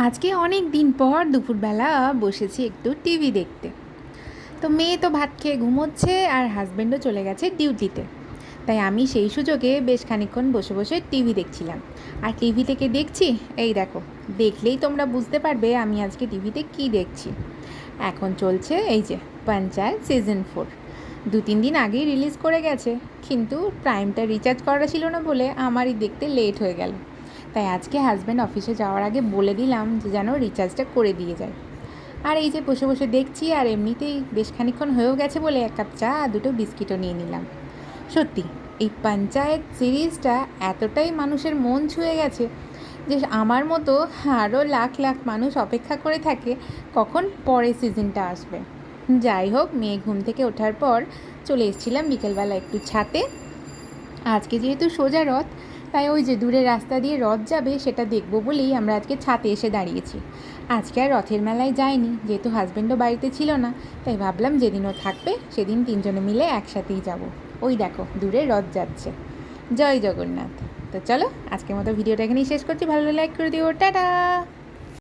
আজকে অনেক দিন পর দুপুরবেলা বসেছি একটু টিভি দেখতে। তো মেয়ে তো ভাত খেয়ে ঘুমোচ্ছে আর হাজব্যান্ডও চলে গেছে ডিউটিতে। তাই আমি সেই সুযোগে বেশ খানিকক্ষণ বসে বসে টিভি দেখছিলাম। আর টিভি থেকে দেখছি, এই দেখো, দেখলেই তোমরা বুঝতে পারবে আমি আজকে টিভিতে কি দেখছি। এখন চলছে এই যে পঞ্চায়েত সিজন 4। 2-3 দিন আগেই রিলিজ করে গেছে, কিন্তু প্রাইমটা রিচার্জ করা ছিল না বলে আমারই দেখতে লেট হয়ে গেল। তাই আজকে হাজব্যান্ড অফিসে যাওয়ার আগে বলে দিলাম যে যেন রিচার্জটা করে দিয়ে যায়। আর এই যে বসে বসে দেখছি, আর এমনিতেই বেশ খানিকক্ষণ হয়েও গেছে বলে 1 কাপ চা আর 2টো বিস্কিটও নিয়ে নিলাম। সত্যি এই পঞ্চায়েত সিরিজটা এতটাই মানুষের মন ছুঁয়ে গেছে যে আমার মতো আরও লাখ লাখ মানুষ অপেক্ষা করে থাকে কখন পরের সিজনটা আসবে। যাই হোক, মেয়ে ঘুম থেকে ওঠার পর চলে এসেছিলাম বিকেলবেলা একটু ছাতে। আজকে যেহেতু সোজা রথ, তাই ওই যে দূরে রাস্তা দিয়ে রথ যাবে সেটা দেখবো বলেই আমরা আজকে ছাতে এসে দাঁড়িয়েছি। আজকে আর রথের মেলায় যাইনি, যেহেতু হাজব্যান্ডও বাড়িতে ছিল না। তাই ভাবলাম যেদিনও থাকবে সেদিন 3জনে মিলে একসাথেই যাব। ওই দেখো দূরে রথ যাচ্ছে। জয় জগন্নাথ। তো চলো, আজকের মতো ভিডিওটা এখানেই শেষ করছি। ভালো লাইক করে দিও, টাটা।